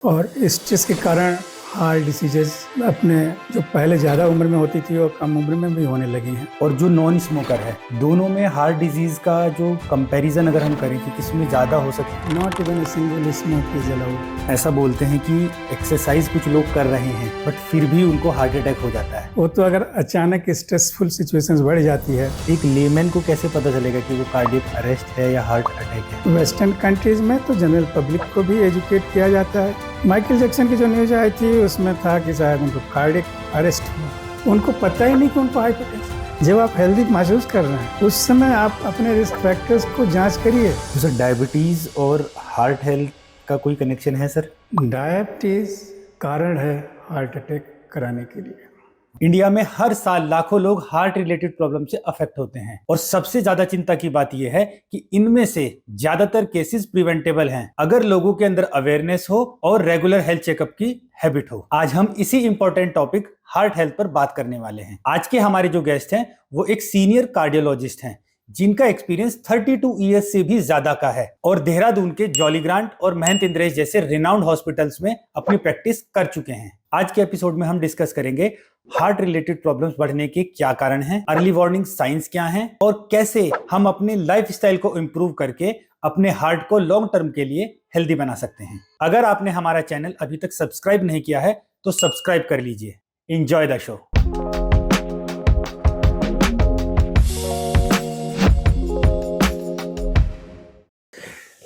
और स्ट्रेस के कारण हार्ट डिसीजेस अपने जो पहले ज़्यादा उम्र में होती थी और कम उम्र में भी होने लगी हैं। और जो नॉन स्मोकर है, दोनों में हार्ट डिजीज का जो कंपैरिजन अगर हम करें कि किसमें ज़्यादा हो सकता है, not even a single smoke is allowed. ऐसा बोलते हैं कि एक्सरसाइज कुछ लोग कर रहे हैं बट फिर भी उनको हार्ट अटैक हो जाता है। वो तो अगर अचानक स्ट्रेसफुल सिचुएशंस बढ़ जाती है। एक लेमैन को कैसे पता चलेगा कि वो कार्डियक अरेस्ट है या हार्ट अटैक है? वेस्टर्न कंट्रीज में तो जनरल पब्लिक को भी एजुकेट किया जाता है। माइकल जैक्सन की जो न्यूज आई थी उसमें था कि शायद उनको कार्डियक अरेस्ट हुआ, उनको पता ही नहीं कि उनको हाइपरटेंशन। जब आप हेल्दी महसूस कर रहे हैं उस समय आप अपने रिस्क फैक्टर्स को जांच करिए। तो सर, डायबिटीज और हार्ट हेल्थ का कोई कनेक्शन है सर? डायबिटीज कारण है हार्ट अटैक कराने के लिए। इंडिया में हर साल लाखों लोग हार्ट रिलेटेड प्रॉब्लम से अफेक्ट होते हैं और सबसे ज्यादा चिंता की बात यह है कि इनमें से ज्यादातर केसेस प्रिवेंटेबल हैं अगर लोगों के अंदर अवेयरनेस हो और रेगुलर हेल्थ चेकअप की हैबिट हो। आज हम इसी इंपॉर्टेंट टॉपिक हार्ट हेल्थ पर बात करने वाले हैं। आज के हमारे जो गेस्ट हैं वो एक सीनियर कार्डियोलॉजिस्ट हैं जिनका एक्सपीरियंस 32 ईयर्स से भी ज्यादा का है और देहरादून के जॉली ग्रांट और महंत इंद्रेश जैसे रिनाउंड हॉस्पिटल्स में अपनी प्रैक्टिस कर चुके हैं। आज के एपिसोड में हम डिस्कस करेंगे हार्ट रिलेटेड प्रॉब्लम्स बढ़ने के क्या कारण हैं, अर्ली वार्निंग साइंस क्या हैं और कैसे हम अपने लाइफस्टाइल को इंप्रूव करके अपने हार्ट को लॉन्ग टर्म के लिए हेल्दी बना सकते हैं। अगर आपने हमारा चैनल अभी तक सब्सक्राइब नहीं किया है तो सब्सक्राइब कर लीजिए। Enjoy the show.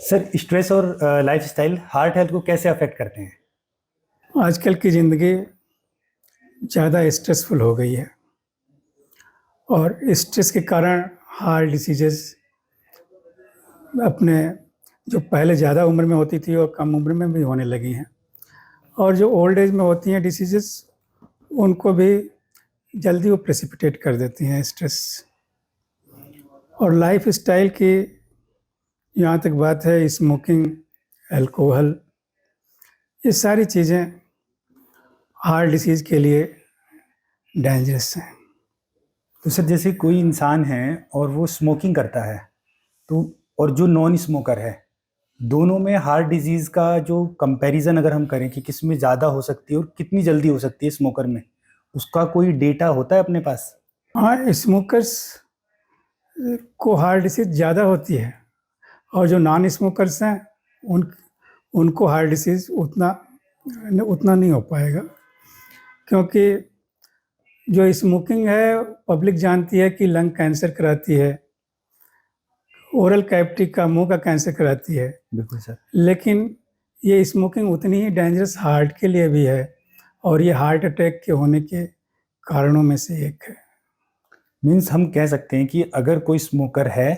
Sir, stress और लाइफस्टाइल हार्ट हेल्थ को कैसे अफेक्ट करते हैं? आजकल की ज़िंदगी ज़्यादा स्ट्रेसफुल हो गई है और स्ट्रेस के कारण हार्ट डिसीजेस अपने जो पहले ज़्यादा उम्र में होती थी और कम उम्र में भी होने लगी हैं। और जो ओल्ड एज में होती हैं डिसीजेस उनको भी जल्दी वो प्रेसिपिटेट कर देती हैं स्ट्रेस। और लाइफ स्टाइल की यहाँ तक बात है, स्मोकिंग, अल्कोहल, ये सारी चीज़ें हार्ट डिसीज़ के लिए डेंजरस हैं। तो सर, जैसे कोई इंसान है और वो स्मोकिंग करता है तो और जो नॉन स्मोकर है, दोनों में हार्ट डिजीज का जो कंपैरिजन अगर हम करें कि किसमें ज़्यादा हो सकती है और कितनी जल्दी हो सकती है स्मोकर में, उसका कोई डेटा होता है अपने पास? हाँ, स्मोकर्स को हार्ट डिसीज़ ज़्यादा होती है और जो नॉन स्मोकर्स हैं उनको हार्ट डिसीज़ उतना नहीं हो पाएगा, क्योंकि जो स्मोकिंग है पब्लिक जानती है कि लंग कैंसर कराती है, ओरल कैविटी का, मुंह का कैंसर कराती है। बिल्कुल सर। लेकिन ये स्मोकिंग उतनी ही डेंजरस हार्ट के लिए भी है और ये हार्ट अटैक के होने के कारणों में से एक है। मीन्स हम कह सकते हैं कि अगर कोई स्मोकर है,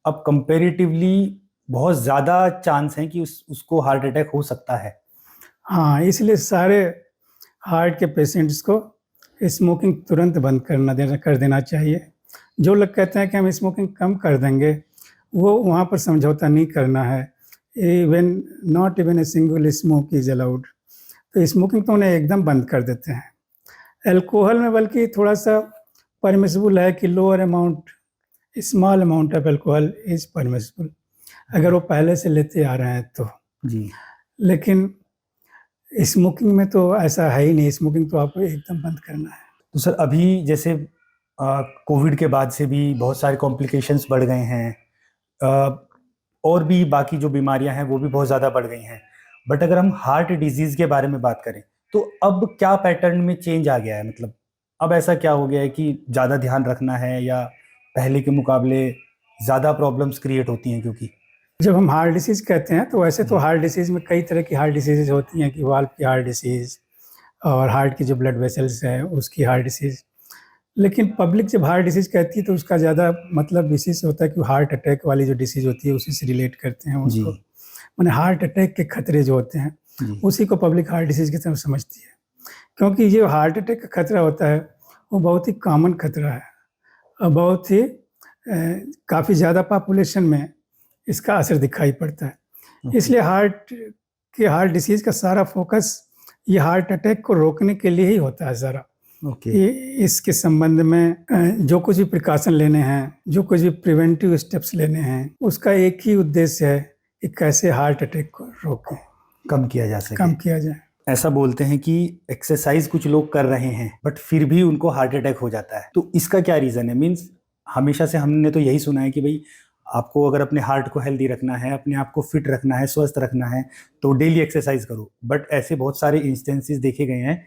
अब कंपेरेटिवली बहुत ज़्यादा चांस है कि उसको हार्ट अटैक हो सकता है। हाँ, इसलिए सारे हार्ट के पेशेंट्स को स्मोकिंग तुरंत बंद कर देना चाहिए। जो लोग कहते हैं कि हम स्मोकिंग कम कर देंगे, वो वहाँ पर समझौता नहीं करना है। Not even a single smoke is allowed. तो स्मोकिंग तो उन्हें एकदम बंद कर देते हैं। अल्कोहल में बल्कि थोड़ा सा परमिसिबल है कि lower amount, small amount of alcohol is permissible, अगर वो पहले से लेते आ रहे हैं तो जी। लेकिन स्मोकिंग में तो ऐसा है ही नहीं। स्मोकिंग तो आपको एकदम बंद करना है। तो सर, अभी जैसे कोविड के बाद से भी बहुत सारे कॉम्प्लिकेशंस बढ़ गए हैं और भी बाकी जो बीमारियां हैं वो भी बहुत ज़्यादा बढ़ गई हैं। बट अगर हम हार्ट डिजीज़ के बारे में बात करें तो अब क्या पैटर्न में चेंज आ गया है? मतलब अब ऐसा क्या हो गया है कि ज़्यादा ध्यान रखना है या पहले के मुकाबले ज़्यादा प्रॉब्लम्स क्रिएट होती हैं? क्योंकि जब हम हार्ट डिसीज़ कहते हैं तो वैसे तो हार्ट डिसीज़ में कई तरह की हार्ट डिसीज़ होती हैं कि वाल्व की हार्ट डिसीज़ और हार्ट की जो ब्लड वेसल्स हैं उसकी हार्ट डिसीज़। लेकिन पब्लिक जब हार्ट डिसीज़ कहती है तो उसका ज़्यादा मतलब इसी से होता है कि हार्ट अटैक वाली जो डिसीज़ होती है उसी से रिलेट करते हैं उसको। माने हार्ट अटैक के खतरे जो होते हैं उसी को पब्लिक हार्ट डिसीज़ की तरफ समझती है, क्योंकि ये हार्ट अटैक का खतरा होता है वो बहुत ही कॉमन खतरा है और बहुत ही काफ़ी ज़्यादा पॉपुलेशन में इसका असर दिखाई पड़ता है। इसलिए हार्ट डिसीज़ का सारा फोकस ये हार्ट अटैक को रोकने के लिए ही होता है सारा। इसके संबंध में जो कुछ भी प्रिकॉशन लेने हैं, जो कुछ भी प्रिवेंटिव स्टेप्स लेने हैं, उसका एक ही उद्देश्य है कि कैसे हार्ट अटैक को रोकें। कम किया जा सके। कम किया जाए। ऐसा बोलते हैं कि एक्सरसाइज कुछ लोग कर रहे हैं बट फिर भी उनको हार्ट अटैक हो जाता है, तो इसका क्या रीज़न है? मीन्स हमेशा से हमने तो यही सुना है कि भाई आपको अगर अपने हार्ट को हेल्दी रखना है, अपने आप को फिट रखना है, स्वस्थ रखना है, तो डेली एक्सरसाइज करो। बट ऐसे बहुत सारे इंस्टेंसेस देखे गए हैं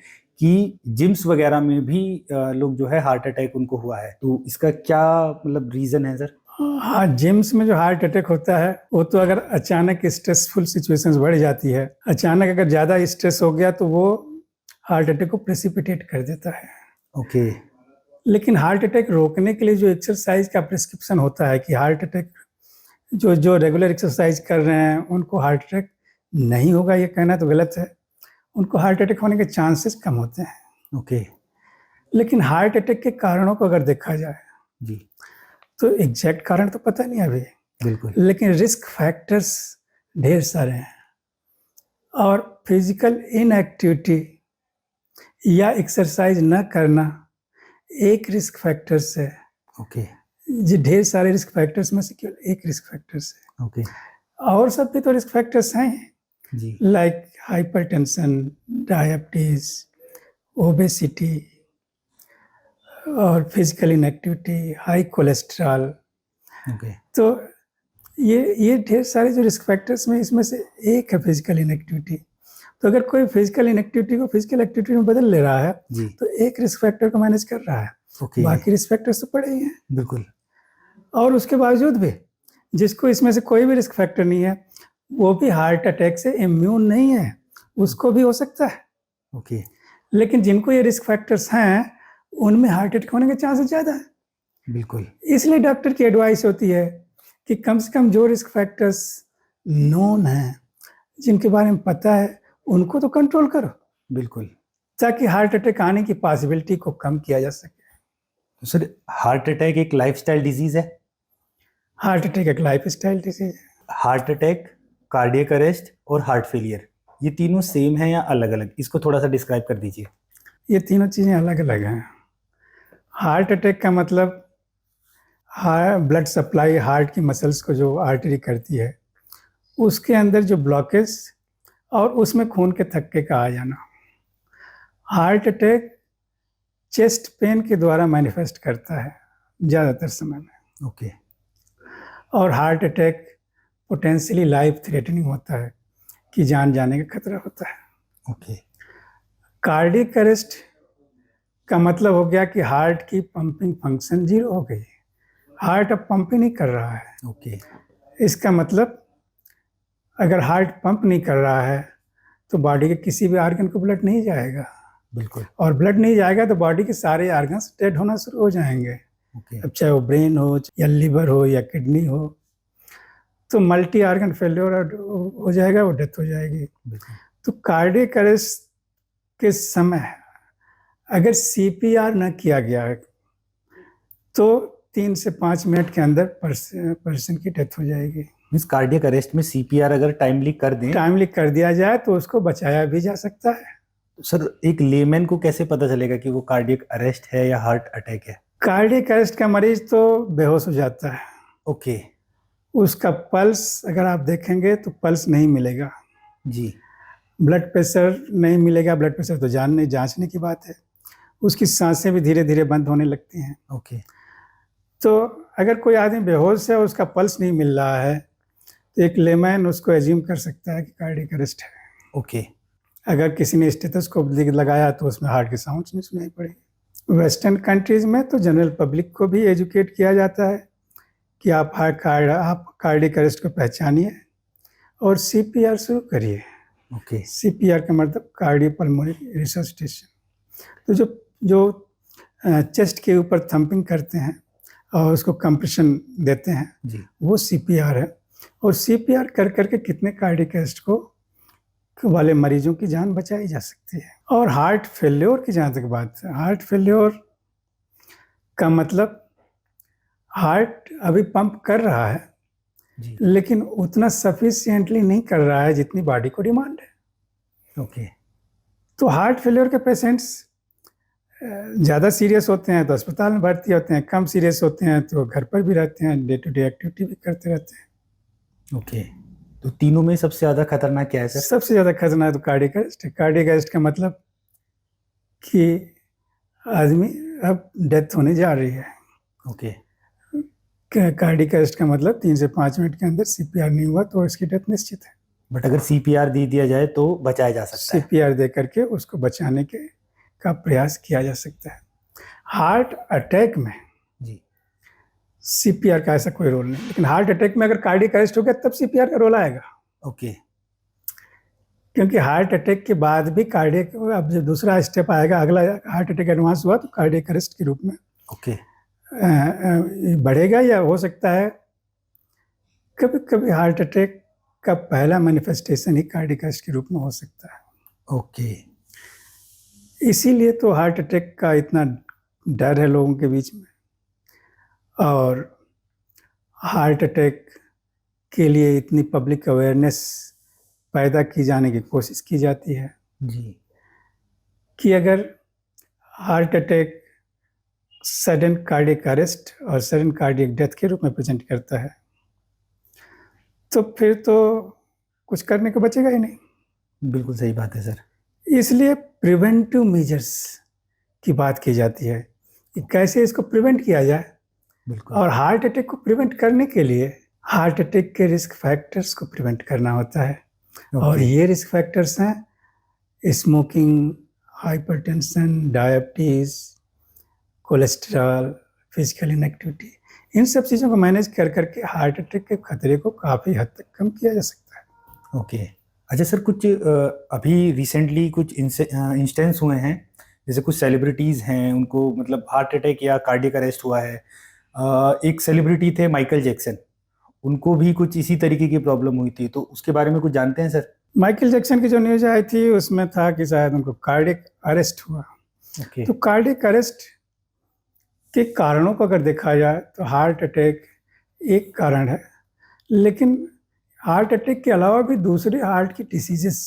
कि जिम्स वगैरह में भी लोग जो है हार्ट अटैक उनको हुआ है, तो इसका क्या मतलब रीज़न है सर? हाँ, जिम्स में जो हार्ट अटैक होता है वो तो अगर अचानक स्ट्रेसफुल सिचुएशंस बढ़ जाती है, अचानक अगर ज़्यादा स्ट्रेस हो गया तो वो हार्ट अटैक को प्रेसिपिटेट कर देता है। ओके। लेकिन हार्ट अटैक रोकने के लिए जो एक्सरसाइज का प्रिस्क्रिप्शन होता है कि हार्ट अटैक जो जो रेगुलर एक्सरसाइज कर रहे हैं उनको हार्ट अटैक नहीं होगा, ये कहना तो गलत है। उनको हार्ट अटैक होने के चांसेस कम होते हैं। ओके। लेकिन हार्ट अटैक के कारणों को अगर देखा जाए जी। तो एग्जैक्ट कारण तो पता नहीं अभी, बिल्कुल। लेकिन रिस्क फैक्टर्स ढेर सारे हैं और फिजिकल इनएक्टिविटी या एक्सरसाइज न करना एक रिस्क फैक्टर्स है। ओके। जी, ढेर सारे रिस्क फैक्टर्स में से केवल एक रिस्क फैक्टर्स है। ओके। और सब भी तो रिस्क फैक्टर्स हैं जी। लाइक हाइपरटेंशन, डायबिटीज, ओबेसिटी और physical inactivity, high cholesterol. Okay. तो ये ढेर सारे जो रिस्क फैक्टर्स में इसमें से एक है फिजिकल इनएक्टिविटी। तो अगर कोई फिजिकल इनएक्टिविटी को फिजिकल एक्टिविटी में बदल ले रहा है जी। तो एक रिस्क फैक्टर को मैनेज कर रहा है। ओके। बाकी रिस्क फैक्टर्स तो पड़े ही हैं। बिल्कुल। और उसके बावजूद भी जिसको इसमें से कोई भी रिस्क फैक्टर नहीं है वो भी हार्ट अटैक से इम्यून नहीं है, उसको भी हो सकता है। ओके। लेकिन जिनको ये रिस्क फैक्टर्स हैं उनमें हार्ट अटैक होने के चांसेस ज़्यादा है। बिल्कुल। इसलिए डॉक्टर की एडवाइस होती है कि कम से कम जो रिस्क फैक्टर्स नोन हैं, जिनके बारे में पता है, उनको तो कंट्रोल करो बिल्कुल। ताकि हार्ट अटैक आने की पॉसिबिलिटी को कम किया जा सके। तो सर हार्ट अटैक एक लाइफस्टाइल डिजीज है? हार्ट अटैक एक लाइफस्टाइल डिजीज है। हार्ट अटैक, कार्डियक अरेस्ट और हार्ट फेलियर, ये तीनों सेम है या अलग अलग? इसको थोड़ा सा डिस्क्राइब कर दीजिए। ये तीनों चीज़ें अलग अलग हैं। हार्ट अटैक का मतलब ब्लड सप्लाई हार्ट की मसल्स को जो आर्टरी करती है उसके अंदर जो ब्लॉकेज और उसमें खून के थक्के का आ जाना। हार्ट अटैक चेस्ट पेन के द्वारा मैनिफेस्ट करता है ज़्यादातर समय में। ओके। और heart attack potentially life threatening होता है कि जान जाने का खतरा होता है। ओके। कार्डियक अरेस्ट का मतलब हो गया कि हार्ट की पंपिंग फंक्शन जीरो हो गई, हार्ट अब पंप ही नहीं कर रहा है। ओके। इसका मतलब अगर हार्ट पंप नहीं कर रहा है तो बॉडी के किसी भी आर्गन को ब्लड नहीं जाएगा। बिल्कुल। और ब्लड नहीं जाएगा तो बॉडी के सारे आर्गन्स डेड होना शुरू हो जाएंगे। ओके। अब चाहे वो ब्रेन हो या लिवर हो या किडनी हो, तो मल्टी आर्गन फेल्योर हो जाएगा, वो डेथ हो जाएगी। बिल्कुल। तो कार्डियक अरेस्ट के समय अगर सीपीआर न किया गया तो 3 से 5 मिनट के अंदर पर्सन की डेथ हो जाएगी। मीन्स कार्डियक अरेस्ट में सीपीआर अगर टाइमली कर दिया जाए तो उसको बचाया भी जा सकता है। सर एक लेमैन को कैसे पता चलेगा कि वो कार्डियक अरेस्ट है या हार्ट अटैक है? कार्डियक अरेस्ट का मरीज तो बेहोश हो जाता है। ओके। उसका पल्स अगर आप देखेंगे तो पल्स नहीं मिलेगा जी। ब्लड प्रेशर नहीं मिलेगा। ब्लड प्रेशर तो जांचने की बात है। उसकी सांसें भी धीरे धीरे बंद होने लगती हैं। ओके। तो अगर कोई आदमी बेहोश है और उसका पल्स नहीं मिल रहा है तो एक लेमैन उसको एज्यूम कर सकता है कि कार्डियक अरेस्ट है। ओके। अगर किसी ने स्टेथोस्कोप लगाया तो उसमें हार्ट की साउंड्स नहीं सुनाई पड़ेगी। वेस्टर्न कंट्रीज में तो जनरल पब्लिक को भी एजुकेट किया जाता है कि आप कार्डियक अरेस्ट को पहचानिए और सीपीआर शुरू करिए। ओके। सीपीआर का मतलब कार्डियोपल्मोनरी रिससिटेशन। तो जो चेस्ट के ऊपर थंपिंग करते हैं और उसको कंप्रेशन देते हैं जी। वो सीपीआर है। और सीपीआर कर करके कितने कार्डियक अरेस्ट को वाले मरीजों की जान बचाई जा सकती है। और हार्ट फेल्योर की जहाँ तक बात है, हार्ट फेल्योर का मतलब हार्ट अभी पंप कर रहा है जी। लेकिन उतना सफिशिएंटली नहीं कर रहा है जितनी बॉडी को डिमांड है। ओके। तो हार्ट फेल्योर के पेशेंट्स ज़्यादा सीरियस होते हैं तो अस्पताल में भर्ती होते हैं, कम सीरियस होते हैं तो घर पर भी रहते हैं, डे टू डे एक्टिविटी भी करते रहते हैं। ओके। तो तीनों में सबसे ज्यादा खतरनाक क्या है सर? सबसे ज़्यादा खतरनाक तो कार्डियक अरेस्ट है। कार्डियक अरेस्ट का मतलब कि आदमी अब डेथ होने जा रही है। ओके। कार्डियक अरेस्ट का मतलब 3 से 5 मिनट के अंदर सीपीआर नहीं हुआ तो इसकी डेथ निश्चित है। बट अगर सीपीआर दे दिया जाए तो बचाया जा सकता है। सीपीआर दे करके उसको बचाने के का प्रयास किया जा सकता है। हार्ट अटैक में जी। सीपीआर का ऐसा कोई रोल नहीं, लेकिन हार्ट अटैक में अगर कार्डियक अरेस्ट हो गया तब सीपीआर का रोल आएगा, ओके। क्योंकि हार्ट अटैक के बाद भी कार्डियक, अब जो दूसरा स्टेप आएगा, अगला हार्ट अटैक एडवांस हुआ तो कार्डियक अरेस्ट के रूप में ओके। बढ़ेगा, या हो सकता है कभी कभी हार्ट अटैक का पहला मैनिफेस्टेशन ही कार्डियक अरेस्ट के रूप में हो सकता है। ओके। इसीलिए तो हार्ट अटैक का इतना डर है लोगों के बीच में, और हार्ट अटैक के लिए इतनी पब्लिक अवेयरनेस पैदा की जाने की कोशिश की जाती है जी। कि अगर heart attack sudden cardiac arrest और सडन कार्डियक डेथ के रूप में प्रेजेंट करता है तो फिर तो कुछ करने को बचेगा ही नहीं। बिल्कुल सही बात है सर। इसलिए प्रिवेंटिव मेजर्स की बात की जाती है कि कैसे इसको प्रिवेंट किया जाए। बिल्कुल। और हार्ट अटैक को प्रिवेंट करने के लिए हार्ट अटैक के रिस्क फैक्टर्स को प्रिवेंट करना होता है। और ये रिस्क फैक्टर्स हैं smoking, hypertension, diabetes, cholesterol, physical inactivity. इन सब चीज़ों को मैनेज कर करके हार्ट अटैक के खतरे को काफ़ी हद तक कम किया जा सकता है। ओके। अच्छा सर, कुछ अभी रिसेंटली कुछ इंस्टेंस हुए हैं, जैसे कुछ सेलिब्रिटीज़ हैं उनको मतलब हार्ट अटैक या कार्डियक अरेस्ट हुआ है। एक सेलिब्रिटी थे माइकल जैक्सन, उनको भी कुछ इसी तरीके की प्रॉब्लम हुई थी, तो उसके बारे में कुछ जानते हैं सर? माइकल जैक्सन की जो न्यूज़ आई थी उसमें था कि शायद उनको कार्डियक अरेस्ट हुआ। ओके। तो कार्डियक अरेस्ट के कारणों को अगर देखा जाए तो हार्ट अटैक एक कारण है, लेकिन हार्ट अटैक के अलावा भी दूसरे हार्ट की डिसीजेस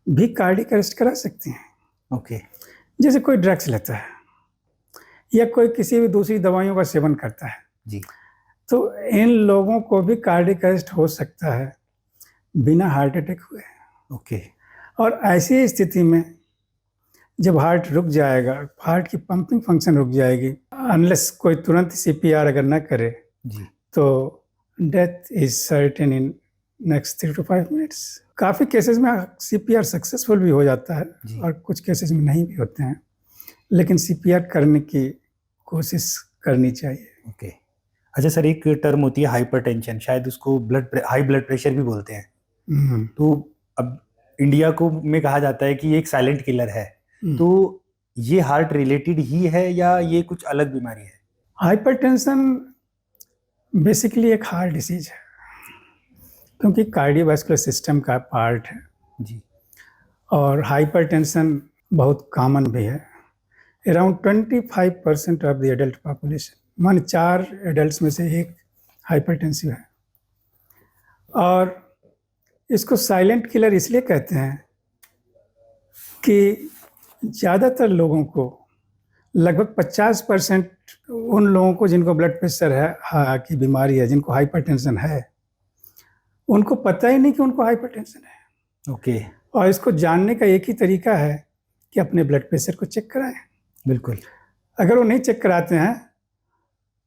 भी कार्डियक अरेस्ट करा सकती हैं। ओके। जैसे कोई ड्रग्स लेता है या कोई किसी भी दूसरी दवाइयों का सेवन करता है, जी। तो इन लोगों को भी कार्डियक अरेस्ट हो सकता है बिना हार्ट अटैक हुए। ओके। और ऐसी स्थिति में जब हार्ट रुक जाएगा, हार्ट की पंपिंग फंक्शन रुक जाएगी, अनलेस कोई तुरंत सीपीआर अगर ना करे जी। तो death is certain in next 3 to 5 minutes. काफ़ी केसेस में सीपीआर सक्सेसफुल भी हो जाता जी। है और कुछ केसेस में नहीं भी होते हैं, लेकिन सीपीआर करने की कोशिश करनी चाहिए। ओके। अच्छा सर, एक टर्म होती है हाइपरटेंशन, शायद उसको हाई ब्लड प्रेशर भी बोलते हैं। तो अब इंडिया को में कहा जाता है कि ये एक साइलेंट किलर है, तो ये हार्ट रिलेटेड ही है या ये कुछ अलग बीमारी है? हाइपरटेंशन बेसिकली एक हार्ट डिसीज है, क्योंकि कार्डियोवास्कुलर सिस्टम का पार्ट है जी। और हाइपरटेंशन बहुत कॉमन भी है। Around 25% of the adult population, मान 4 एडल्ट्स में से एक हाइपरटेंसिव है। और इसको साइलेंट किलर इसलिए कहते हैं कि ज़्यादातर लोगों को, लगभग 50% उन लोगों को जिनको ब्लड प्रेशर है की बीमारी है, जिनको हाइपरटेंशन है, उनको पता ही नहीं कि उनको हाइपरटेंशन है। ओके। और इसको जानने का एक ही तरीका है कि अपने ब्लड प्रेशर को चेक कराएं। बिल्कुल। अगर वो नहीं चेक कराते हैं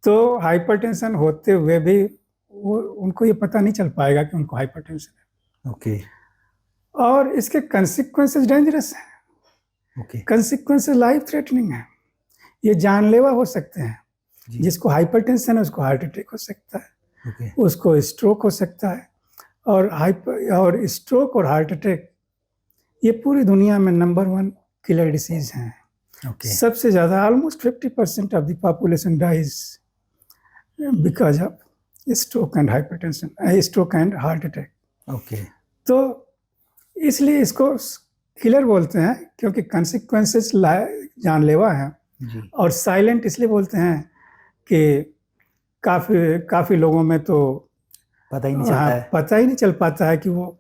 तो हाइपरटेंशन होते हुए भी उनको ये पता नहीं चल पाएगा कि उनको हाइपरटेंशन है। ओके। और इसके कंसिक्वेंसेस डेंजरस हैं। ओके। कंसिक्वेंसेस लाइफ थ्रेटनिंग है, ये जानलेवा हो सकते हैं। जिसको हाइपरटेंशन है उसको हार्ट अटैक हो सकता है, ओके। उसको स्ट्रोक हो सकता है। और स्ट्रोक और हार्ट अटैक ये पूरी दुनिया में नंबर 1 किलर डिसीज हैं। ओके। सबसे ज़्यादा almost 50% of the population dies because of stroke and hypertension, stroke and heart attack. Okay. तो इसलिए इसको किलर बोलते हैं क्योंकि कंसिक्वेंसेस जानलेवा हैं। जी। और साइलेंट इसलिए बोलते हैं कि काफ़ी लोगों में तो पता ही नहीं चलता है। पता ही नहीं चल पाता है कि वो,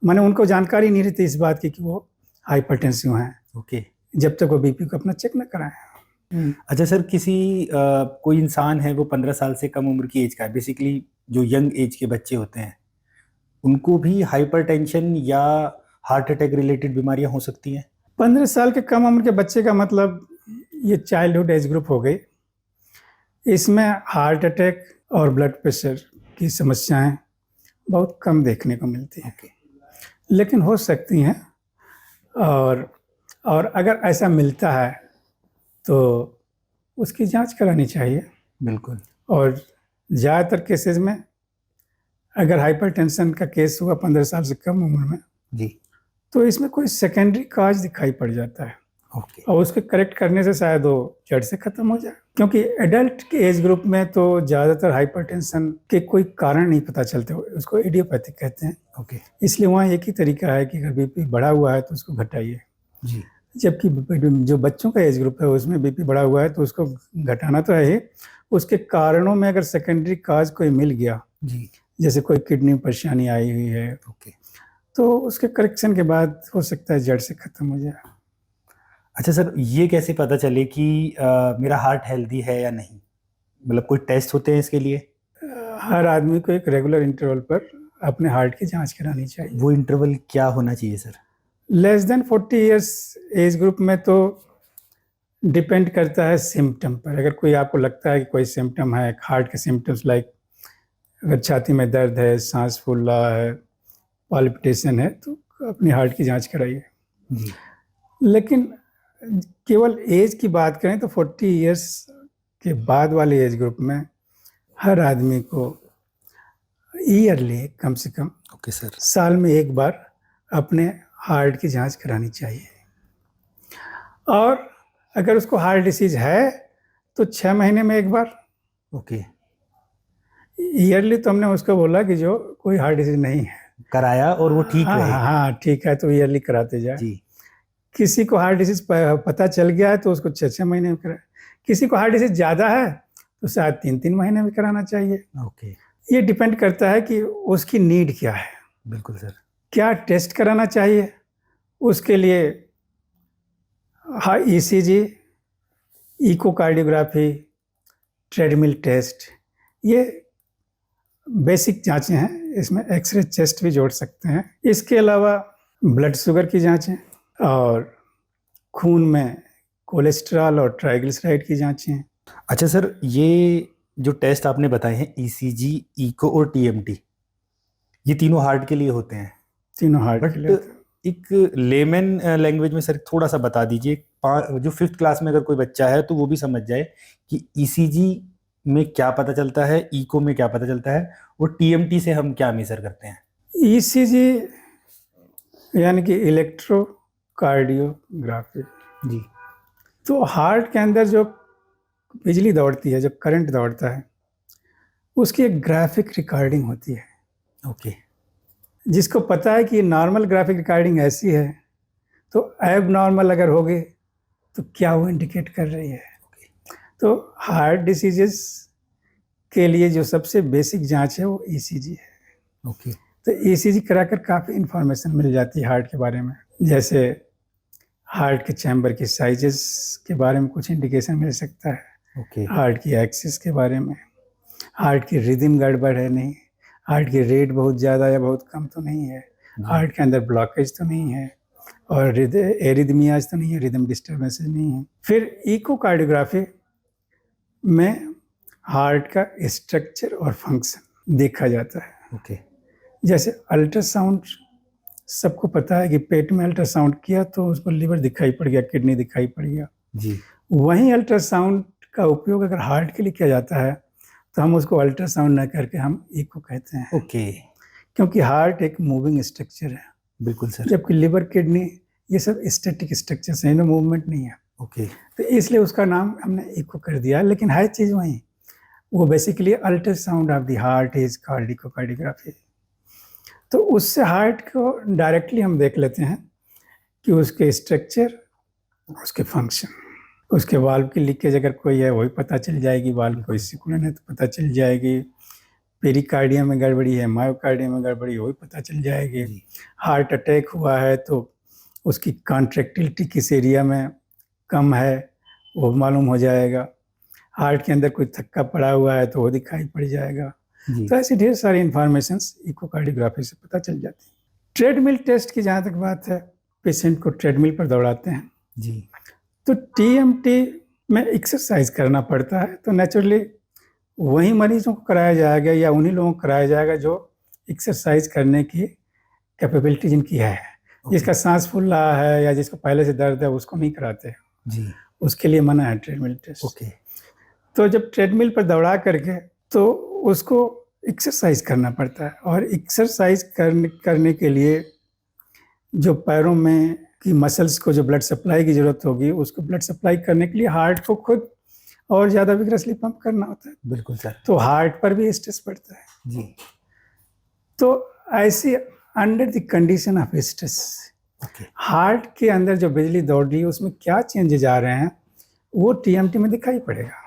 माने उनको जानकारी नहीं रहती इस बात की कि वो हाइपरटेंसिव हैं, ओके। जब तक वो बीपी को अपना चेक ना कराएं। अच्छा सर, कोई इंसान है वो 15 साल से कम उम्र की एज का है, बेसिकली जो यंग एज के बच्चे होते हैं, उनको भी हाइपरटेंशन या हार्ट अटैक रिलेटेड बीमारियां हो सकती हैं? 15 साल के कम उम्र के बच्चे का मतलब ये चाइल्डहुड एज ग्रुप हो गई। इसमें हार्ट अटैक और ब्लड प्रेशर की समस्याएं बहुत कम देखने को मिलती हैं, लेकिन हो सकती हैं। और अगर ऐसा मिलता है तो उसकी जांच करानी चाहिए। बिल्कुल। और ज़्यादातर केसेस में अगर हाइपरटेंशन का केस हुआ 15 साल से कम उम्र में, जी। तो इसमें कोई सेकेंडरी काज दिखाई पड़ जाता है ओके। और उसके करेक्ट करने से शायद वो जड़ से खत्म हो जाए। क्योंकि एडल्ट के एज ग्रुप में तो ज़्यादातर हाइपरटेंशन के कोई कारण नहीं पता चलते, उसको इडियोपैथिक कहते हैं। ओके। इसलिए वहाँ एक ही तरीका है कि अगर बीपी बढ़ा हुआ है तो उसको घटाइए। जी। जबकि जो बच्चों का एज ग्रुप है उसमें बीपी बढ़ा हुआ है तो उसको घटाना तो है ही, उसके कारणों में अगर सेकेंडरी काज कोई मिल गया, जी। जैसे कोई किडनी में परेशानी आई हुई है, ओके। तो उसके करेक्शन के बाद हो सकता है जड़ से खत्म हो जाए। अच्छा सर, ये कैसे पता चले कि मेरा हार्ट हेल्दी है या नहीं? मतलब कोई टेस्ट होते हैं इसके लिए? हर आदमी को एक रेगुलर इंटरवल पर अपने हार्ट की जांच करानी चाहिए। वो इंटरवल क्या होना चाहिए sir? Less than 40 years age group में तो डिपेंड करता है सिम्टम पर। अगर कोई आपको लगता है कि कोई सिम्टम है, हार्ट के सिम्टम्स लाइक अगर छाती में दर्द है, सांस फूल रहा है, पाल्पिटेशन है, तो अपनी हार्ट की जांच कराइए। जी। लेकिन केवल एज की बात करें तो 40 इयर्स के बाद वाले एज ग्रुप में हर आदमी को ईयरली कम से कम ओके सर। साल में एक बार अपने हार्ट की जांच करानी चाहिए। और अगर उसको हार्ट डिसीज है तो 6 महीने में एक बार। ओके। ईयरली तो हमने उसको बोला कि जो कोई हार्ट डिसीज नहीं है, कराया और वो ठीक रहे। हाँ ठीक है, तो ईयरली कराते जाए। जी। किसी को हार्ट डिसीज पता चल गया है तो उसको 6-6 महीने में करा, किसी को हार्ट डिसीज ज़्यादा है तो शायद 3-3 महीने में कराना चाहिए। ओके। ये डिपेंड करता है कि उसकी नीड क्या है, बिल्कुल सर। क्या टेस्ट कराना चाहिए। उसके लिए ईसीजी, इकोकार्डियोग्राफी, ट्रेडमिल टेस्ट, ये बेसिक जांचें हैं। इसमें एक्सरे चेस्ट भी जोड़ सकते हैं। इसके अलावा ब्लड शुगर की जांचें और खून में कोलेस्ट्रॉल और ट्राइग्लिसराइड की जांचें। अच्छा सर, ये जो टेस्ट आपने बताए हैं ईसीजी, इको और टीएमटी, ये तीनों हार्ट के लिए होते हैं? तीनों हार्ट के लिए। बट एक लेमन लैंग्वेज में सर थोड़ा सा बता दीजिए, जो 5th क्लास में अगर कोई बच्चा है तो वो भी समझ जाए कि ईसीजी में क्या पता चलता है, इको में क्या पता चलता है, और टीएमटी से हम क्या मेजर करते हैं? ईसीजी यानी कि इलेक्ट्रोकार्डियोग्राफी। जी। तो हार्ट के अंदर जो बिजली दौड़ती है, जो करंट दौड़ता है, उसकी एक ग्राफिक रिकॉर्डिंग होती है। ओके। जिसको पता है कि नॉर्मल ग्राफिक रिकॉर्डिंग ऐसी है तो एब नॉर्मल अगर होगी तो क्या वो इंडिकेट कर रही है। तो हार्ट डिसीजेस के लिए जो सबसे बेसिक जांच है वो ईसीजी है। ओके। तो ईसीजी कराकर काफ़ी इंफॉर्मेशन मिल जाती है हार्ट के बारे में, जैसे हार्ट के चैम्बर की साइजेस के बारे में कुछ इंडिकेशन मिल सकता है, ओके। हार्ट की एक्सिस के बारे में, हार्ट की रिदम गड़बड़ है नहीं, हार्ट की रेट बहुत ज़्यादा या बहुत कम तो नहीं है, हार्ट के अंदर ब्लॉकेज तो नहीं है, और एरिदमियाज तो नहीं है, रिदम डिस्टर्बेंसेस नहीं है। फिर इकोकार्डियोग्राफी में हार्ट का स्ट्रक्चर और फंक्शन देखा जाता है। ओके। जैसे अल्ट्रासाउंड, सबको पता है कि पेट में अल्ट्रासाउंड किया तो उसको लीवर दिखाई पड़ गया, किडनी दिखाई पड़ गया। जी। वहीं अल्ट्रासाउंड का उपयोग अगर हार्ट के लिए किया जाता है तो हम उसको अल्ट्रासाउंड न करके हम इको कहते हैं। ओके। क्योंकि हार्ट एक मूविंग स्ट्रक्चर है, बिल्कुल सर। जबकि लिवर, किडनी ये सब स्टैटिक स्ट्रक्चर्स हैं, इनमें मूवमेंट नहीं है। ओके। तो इसलिए उसका नाम हमने इको कर दिया, लेकिन है चीज़ वहीं। वो basically ultrasound of the heart is called echocardiography. तो उससे हार्ट को डायरेक्टली हम देख लेते हैं कि उसके स्ट्रक्चर, उसके फंक्शन, उसके वाल्व की लीकेज अगर कोई है वही पता चल जाएगी, वाल्व कोई सिकुड़न है तो पता चल जाएगी, पेरिकार्डियम में गड़बड़ी है, मायोकार्डियम में गड़बड़ी, वही पता चल जाएगी। हार्ट अटैक हुआ है तो उसकी कॉन्ट्रैक्टिलिटी किस एरिया में कम है वो मालूम हो जाएगा। हार्ट के अंदर कोई थक्का पड़ा हुआ है तो वो दिखाई पड़ जाएगा। जी तो ऐसी ढेर सारी इंफॉर्मेशंस इकोकार्डियोग्राफी से पता चल जाती है। ट्रेडमिल टेस्ट की जहाँ तक बात है, पेशेंट को ट्रेडमिल पर दौड़ाते हैं, जी तो टीएमटी में एक्सरसाइज करना पड़ता है, तो नेचुरली वही मरीजों को कराया जाएगा या उन्हीं लोगों को कराया जाएगा जो एक्सरसाइज करने की कैपेबिलिटी जिनकी है। जिसका सांस फूल रहा है या जिसको पहले से दर्द है उसको नहीं कराते, जी उसके लिए मना है ट्रेडमिल टेस्ट। ओके तो जब ट्रेडमिल पर दौड़ा करके तो उसको एक्सरसाइज करना पड़ता है, और एक्सरसाइज करने के लिए जो पैरों में की मसल्स को जो ब्लड सप्लाई की जरूरत होगी, उसको ब्लड सप्लाई करने के लिए हार्ट को खुद और ज़्यादा विग्रसली पंप करना होता है। बिल्कुल सर। तो हार्ट पर भी स्ट्रेस पड़ता है। जी तो ऐसी under the condition of stress okay heart के अंदर जो बिजली दौड़ रही है उसमें क्या चेंजेज आ रहे हैं वो टीएमटी में दिखाई पड़ेगा।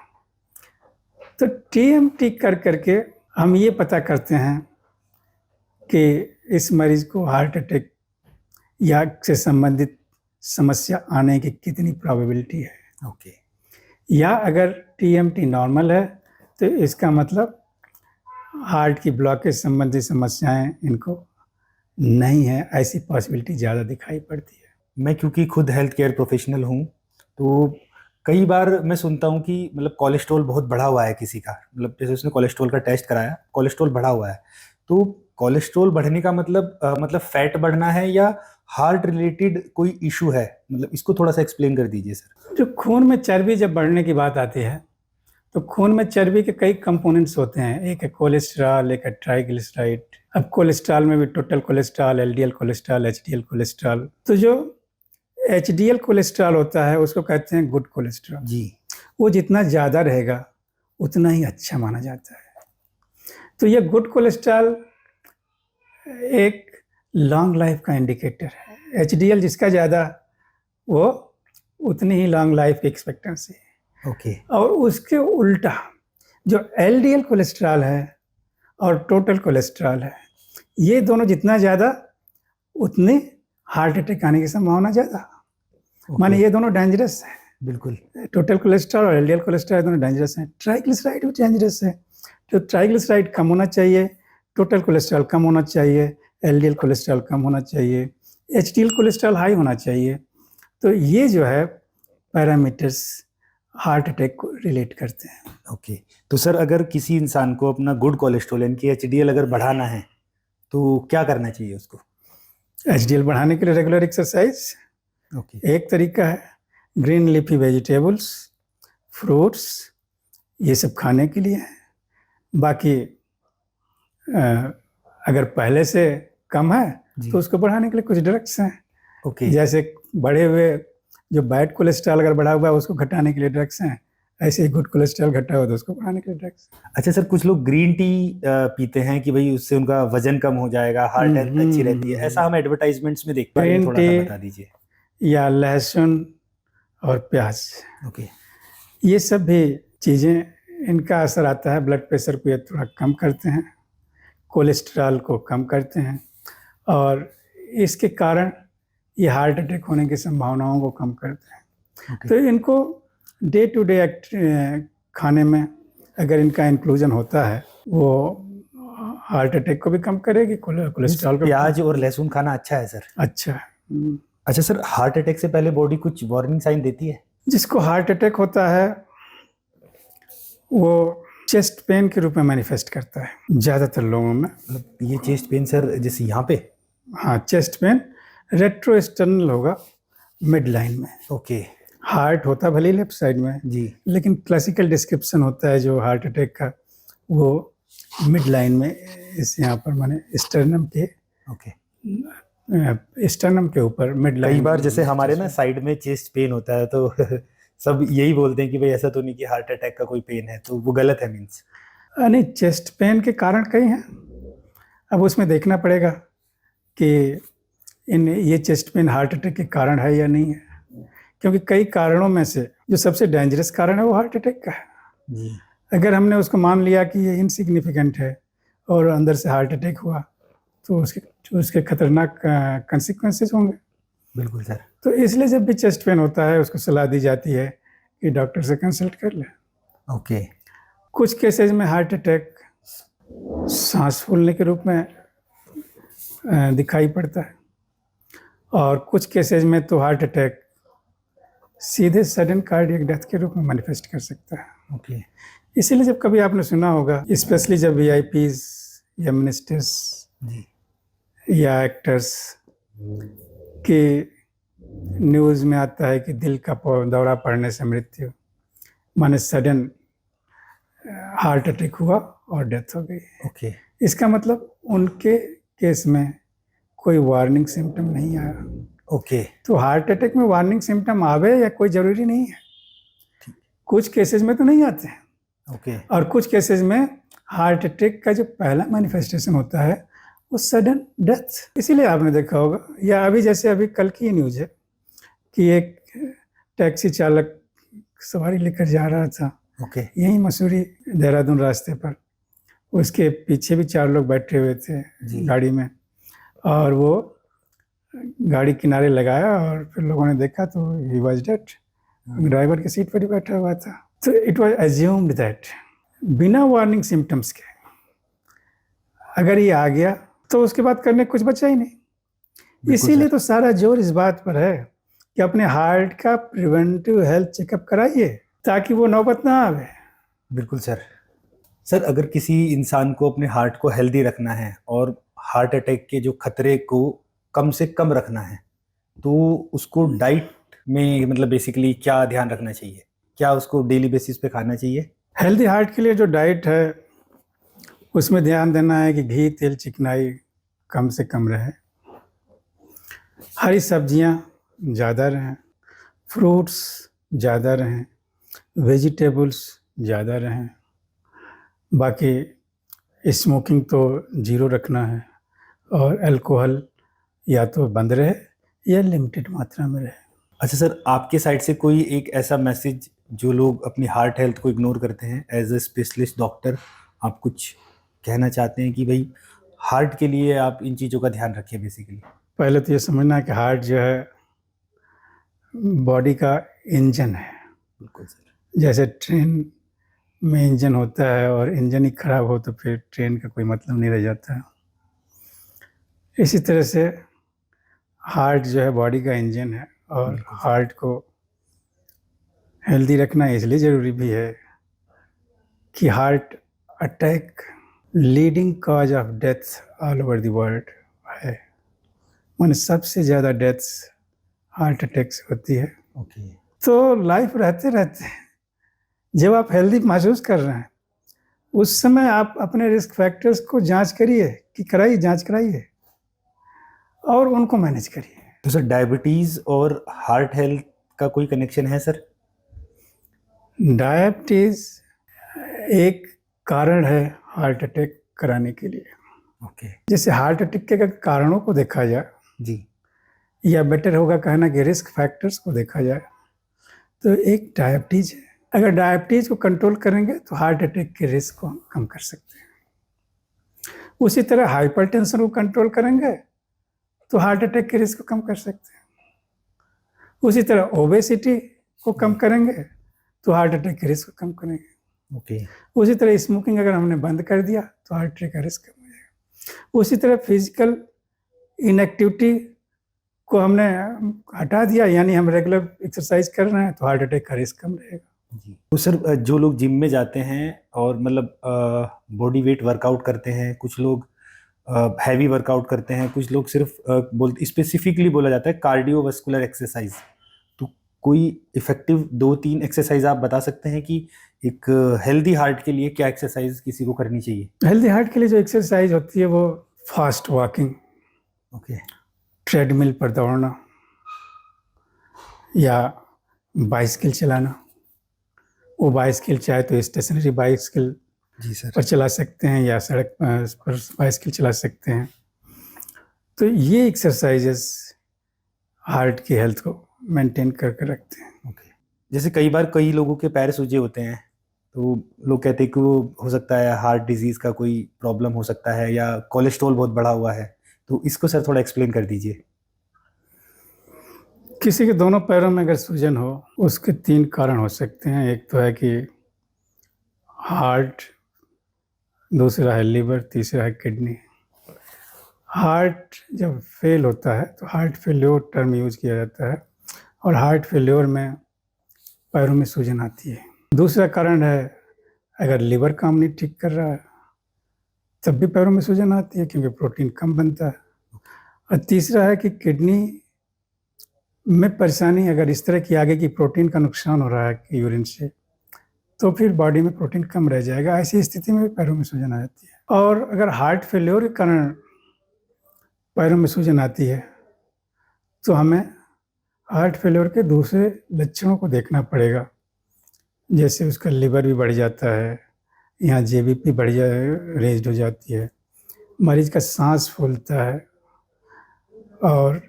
तो टीएमटी कर करके हम ये पता करते हैं कि इस मरीज को हार्ट अटैक या से संबंधित समस्या आने की कितनी प्रोबेबिलिटी है। ओके या अगर टीएमटी नॉर्मल है तो इसका मतलब हार्ट की ब्लॉकेज संबंधी समस्याएं इनको नहीं है, ऐसी पॉसिबिलिटी ज़्यादा दिखाई पड़ती है। मैं क्योंकि खुद हेल्थ केयर प्रोफेशनल हूँ, तो कई बार मैं सुनता हूँ कि मतलब कोलेस्ट्रॉल बहुत बढ़ा हुआ है किसी का, मतलब जैसे उसने कोलेस्ट्रॉल का टेस्ट कराया, कोलेस्ट्रॉल बढ़ा हुआ है, तो कोलेस्ट्रॉल बढ़ने का मतलब फैट बढ़ना है या हार्ट रिलेटेड कोई इशू है, मतलब इसको थोड़ा सा एक्सप्लेन कर दीजिए सर। जो खून में चर्बी जब बढ़ने की बात आती है तो खून में चर्बी के कई कंपोनेंट्स होते हैं, एक है कोलेस्ट्रॉल, एक है ट्राइग्लिसराइड। अब कोलेस्ट्रॉल में भी total cholesterol, LDL cholesterol, HDL cholesterol. तो जो एचडीएल कोलेस्ट्रॉल होता है उसको कहते हैं गुड कोलेस्ट्रॉल। जी वो जितना ज़्यादा रहेगा उतना ही अच्छा माना जाता है। तो ये गुड कोलेस्ट्रॉल एक लॉन्ग लाइफ का इंडिकेटर है। एचडीएल जिसका ज़्यादा वो उतनी ही लॉन्ग लाइफ की एक्सपेक्टेंसी है। ओके और उसके उल्टा जो एलडीएल कोलेस्ट्रॉल है और टोटल कोलेस्ट्रॉल है, ये दोनों जितना ज़्यादा उतनी हार्ट अटैक आने की संभावना ज़्यादा। माने ये दोनों डेंजरस है। बिल्कुल टोटल कोलेस्ट्रॉल और एलडीएल कोलेस्ट्रॉल दोनों डेंजरस हैं। ट्राइग्लिसराइड भी डेंजरस है। तो ट्राइग्लिसराइड कम होना चाहिए, टोटल कोलेस्ट्रॉल कम होना चाहिए, एलडीएल कोलेस्ट्रॉल कम होना चाहिए, एचडीएल कोलेस्ट्रॉल हाई होना चाहिए। तो ये जो है पैरामीटर्स हार्ट अटैक को रिलेट करते हैं। ओके तो सर अगर किसी इंसान को अपना गुड कोलेस्ट्रॉल यानी कि एचडीएल अगर बढ़ाना है तो क्या करना चाहिए उसको? एचडीएल बढ़ाने के लिए रेगुलर एक्सरसाइज ओके एक तरीका है। ग्रीन लीफी वेजिटेबल्स, फ्रूट्स, ये सब खाने के लिए है। बाकी अगर पहले से कम है जी तो उसको बढ़ाने के लिए कुछ ड्रग्स हैं। ओके जैसे बढ़े हुए जो बैड कोलेस्ट्रॉल अगर बढ़ा हुआ है उसको घटाने के लिए ड्रग्स हैं, ऐसे ही गुड कोलेस्ट्रॉल घटा हुआ तो उसको बढ़ाने के लिए ड्रग्स। अच्छा सर, कुछ लोग ग्रीन टी पीते हैं कि भाई उससे उनका वजन कम हो जाएगा, हार्ट हेल्थ अच्छी रहती है, ऐसा हम एडवर्टाइजमेंट्स में देखते हैं। ग्रीन थोड़ा सा टी बता दीजिए। या लहसुन और प्याज, ओके ये सब भी चीज़ें इनका असर आता है। ब्लड प्रेशर को ये थोड़ा कम करते हैं, कोलेस्ट्रॉल को कम करते हैं, और इसके कारण ये हार्ट अटैक होने की संभावनाओं को कम करते हैं। ओके तो इनको डे टू डे खाने में अगर इनका इंक्लूजन होता है वो हार्ट अटैक को भी कम करेगी, कोलेस्ट्रॉल को। प्याज और लहसुन खाना अच्छा है सर? अच्छा है। अच्छा सर, हार्ट अटैक से पहले बॉडी कुछ वार्निंग साइन देती है? जिसको हार्ट अटैक होता है वो चेस्ट पेन के रूप में मैनिफेस्ट करता है ज़्यादातर लोगों में। मतलब ये चेस्ट पेन सर जैसे यहाँ पे? हाँ, चेस्ट पेन रेट्रोस्टर्नल होगा मिड लाइन में। ओके हार्ट होता भले लेफ्ट साइड में, जी लेकिन क्लासिकल डिस्क्रिप्शन होता है जो हार्ट अटैक का वो मिड लाइन में, इस यहाँ पर माने स्टर्नम के स्टर्नम के ऊपर मिड लाइन। कई बार जैसे हमारे ना साइड में चेस्ट पेन होता है तो सब यही बोलते हैं कि भाई ऐसा तो नहीं कि हार्ट अटैक का कोई पेन है, तो वो गलत है मीन्स? नहीं, चेस्ट पेन के कारण कई हैं। अब उसमें देखना पड़ेगा कि ये चेस्ट पेन हार्ट अटैक के कारण है या नहीं है, क्योंकि कई कारणों में से जो सबसे डेंजरस कारण है वो हार्ट अटैक का है जी। अगर हमने उसको मान लिया कि ये इनसिग्निफिकेंट है और अंदर से हार्ट अटैक हुआ तो उसके खतरनाक कंसिक्वेंसेस होंगे। बिल्कुल सर। तो इसलिए जब भी चेस्ट पेन होता है उसको सलाह दी जाती है कि डॉक्टर से कंसल्ट कर ले। ओके कुछ केसेस में हार्ट अटैक सांस फूलने के रूप में दिखाई पड़ता है, और कुछ केसेज में तो हार्ट अटैक सीधे सडन कार्डियक डेथ के रूप में मैनिफेस्ट कर सकता है। ओके। इसीलिए जब कभी आपने सुना होगा, स्पेशली जब वीआईपीज या मिनिस्टर्स जी। या एक्टर्स के न्यूज़ में आता है कि दिल का दौरा पड़ने से मृत्यु, माने सडन हार्ट अटैक हुआ और डेथ हो गई। ओके। इसका मतलब उनके केस में कोई वार्निंग सिम्टम नहीं आया। ओके। तो हार्ट अटैक में वार्निंग सिम्टम आवे या कोई ज़रूरी नहीं है, कुछ केसेस में तो नहीं आते हैं। ओके। और कुछ केसेस में हार्ट अटैक का जो पहला मैनिफेस्टेशन होता है वो सडन डेथ। इसीलिए आपने देखा होगा, या अभी कल की न्यूज़ है कि एक टैक्सी चालक सवारी लेकर जा रहा था, ओके। यहीं मसूरी देहरादून रास्ते पर, उसके पीछे भी 4 लोग बैठे हुए थे गाड़ी में, और वो गाड़ी किनारे लगाया और फिर लोगों ने देखा तो ही वाज डेड, ड्राइवर की सीट पर ही बैठा हुआ था। तो इट वाज अज्यूम्ड दैट बिना वार्निंग सिम्टम्स के अगर ये आ गया तो उसके बाद करने कुछ बचा ही नहीं। इसीलिए तो सारा जोर इस बात पर है कि अपने हार्ट का प्रिवेंटिव हेल्थ चेकअप कराइए ताकि वो नौबत ना आवे। बिल्कुल सर। सर, अगर किसी इंसान को अपने हार्ट को हेल्दी रखना है और हार्ट अटैक के जो खतरे को कम से कम रखना है, तो उसको डाइट में मतलब बेसिकली क्या ध्यान रखना चाहिए? क्या उसको डेली बेसिस पे खाना चाहिए? हेल्दी हार्ट के लिए जो डाइट है उसमें ध्यान देना है कि घी, तेल, चिकनाई कम से कम रहे, हरी सब्जियां ज़्यादा रहें, फ्रूट्स ज़्यादा रहें, वेजिटेबल्स ज़्यादा रहें। बाकी स्मोकिंग तो ज़ीरो रखना है, और अल्कोहल या तो बंद रहे या लिमिटेड मात्रा में रहे। अच्छा सर, आपके साइड से कोई एक ऐसा मैसेज जो लोग अपनी हार्ट हेल्थ को इग्नोर करते हैं, एज ए स्पेशलिस्ट डॉक्टर आप कुछ कहना चाहते हैं कि भाई हार्ट के लिए आप इन चीज़ों का ध्यान रखें बेसिकली? पहले तो ये समझना है कि हार्ट जो है बॉडी का इंजन है। बिल्कुल सर। जैसे ट्रेन में इंजन होता है और इंजन ही खराब हो तो फिर ट्रेन का कोई मतलब नहीं रह जाता। इसी तरह से हार्ट जो है बॉडी का इंजन है, और हार्ट को हेल्दी रखना इसलिए ज़रूरी भी है कि heart attack leading cause of death all over the world है। माने सबसे ज़्यादा डेथ्स हार्ट अटैक से होती है। ओके। तो लाइफ रहते रहते जब आप हेल्दी महसूस कर रहे हैं उस समय आप अपने रिस्क फैक्टर्स को जांच करिए, कि जांच कराइए और उनको मैनेज करिए। तो सर, डायबिटीज़ और हार्ट हेल्थ का कोई कनेक्शन है सर? डायबिटीज़ एक कारण है हार्ट अटैक कराने के लिए। ओके। जैसे हार्ट अटैक के अगर कारणों को देखा जाए, जी। या बेटर होगा कहना कि रिस्क फैक्टर्स को देखा जाए, तो एक डायबिटीज़ है। अगर डायबिटीज़ को कंट्रोल करेंगे तो हार्ट अटैक के रिस्क को हम कम कर सकते हैं। उसी तरह हाइपरटेंशन को कंट्रोल करेंगे तो हार्ट अटैक के रिस्क को कम कर सकते हैं। उसी तरह ओबेसिटी को कम करेंगे तो हार्ट अटैक के रिस्क को कम करेंगे। ओके। उसी तरह स्मोकिंग अगर हमने बंद कर दिया तो हार्ट अटैक का रिस्क कम हो जाएगा। उसी तरह फिजिकल इनएक्टिविटी को हमने हटा दिया, यानी हम रेगुलर एक्सरसाइज कर रहे हैं, तो हार्ट अटैक का रिस्क कम रहेगा। जी। तो सर, जो लोग जिम में जाते हैं और मतलब बॉडी वेट वर्कआउट करते हैं, कुछ लोग हैवी वर्कआउट करते हैं, कुछ लोग सिर्फ स्पेसिफिकली बोला जाता है कार्डियोवास्कुलर एक्सरसाइज, तो कोई इफेक्टिव 2-3 एक्सरसाइज आप बता सकते हैं कि एक हेल्दी हार्ट के लिए क्या एक्सरसाइज किसी को करनी चाहिए? हेल्दी हार्ट के लिए जो एक्सरसाइज होती है वो फास्ट वॉकिंग, ओके। ट्रेडमिल पर दौड़ना, या बाइसिकल चलाना। वो बाइसिकल चाहे तो स्टेशनरी बाइसिकल जी सर। पर चला सकते हैं, या सड़क पर बाइसिकल चला सकते हैं। तो ये एक्सरसाइजेस हार्ट की हेल्थ को मेंटेन करके रखते हैं। ओके। जैसे कई बार कई लोगों के पैर सूजे होते हैं, तो लोग कहते हैं कि वो हो सकता है हार्ट डिजीज का कोई प्रॉब्लम हो सकता है, या कोलेस्ट्रॉल बहुत बढ़ा हुआ है, तो इसको सर थोड़ा एक्सप्लेन कर दीजिए। किसी के दोनों पैरों में अगर सूजन हो, उसके 3 कारण हो सकते हैं। एक तो है कि हार्ट दूसरा है लिवर, तीसरा है किडनी। हार्ट जब फेल होता है तो हार्ट फेल्योर टर्म यूज़ किया जाता है, और हार्ट फेल्योर में पैरों में सूजन आती है। दूसरा कारण है अगर लिवर काम नहीं ठीक कर रहा है तब भी पैरों में सूजन आती है, क्योंकि प्रोटीन कम बनता है। और तीसरा है कि किडनी में परेशानी, अगर इस तरह की आगे की प्रोटीन का नुकसान हो रहा है कि यूरिन से, तो फिर बॉडी में प्रोटीन कम रह जाएगा। ऐसी स्थिति में भी पैरों में सूजन आ जाती है। और अगर हार्ट फेल्योर के कारण पैरों में सूजन आती है तो हमें हार्ट फेल्योर के दूसरे लक्षणों को देखना पड़ेगा, जैसे उसका लिवर भी बढ़ जाता है, यहाँ जेबीपी बढ़ रेज्ड हो जाती है, मरीज का सांस फूलता है, और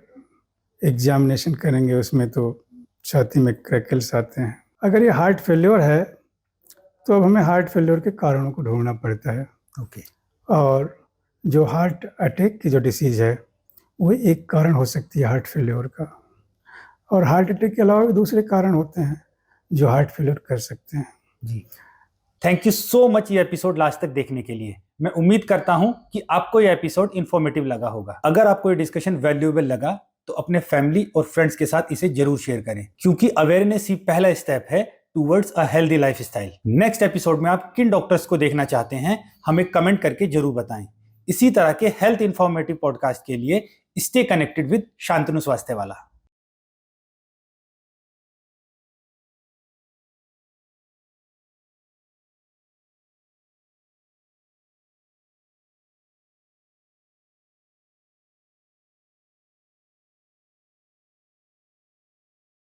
एग्जामिनेशन करेंगे उसमें तो छाती में क्रैकल्स आते हैं। अगर ये हार्ट फेल्योर है तो अब हमें हार्ट फेल्योर के कारणों को ढूंढना पड़ता है। ओके। और जो हार्ट अटैक की जो डिसीज़ है वो एक कारण हो सकती है हार्ट फेल्योर का, और हार्ट अटैक के अलावा भी दूसरे कारण होते हैं जो हार्ट फेल्योर कर सकते हैं। जी, थैंक यू सो मच ये एपिसोड लास्ट तक देखने के लिए। मैं उम्मीद करता हूं कि आपको ये एपिसोड इंफॉर्मेटिव लगा होगा। अगर आपको ये डिस्कशन वैल्यूएबल लगा तो अपने फैमिली और फ्रेंड्स के साथ इसे जरूर शेयर करें, क्योंकि अवेयरनेस ही पहला स्टेप है towards a healthy lifestyle. Next episode में आप किन डॉक्टर्स को देखना चाहते हैं हमें कमेंट करके जरूर बताएं। इसी तरह के हेल्थ इंफॉर्मेटिव पॉडकास्ट के लिए स्टे कनेक्टेड विद शांतनु स्वास्थ्य वाला।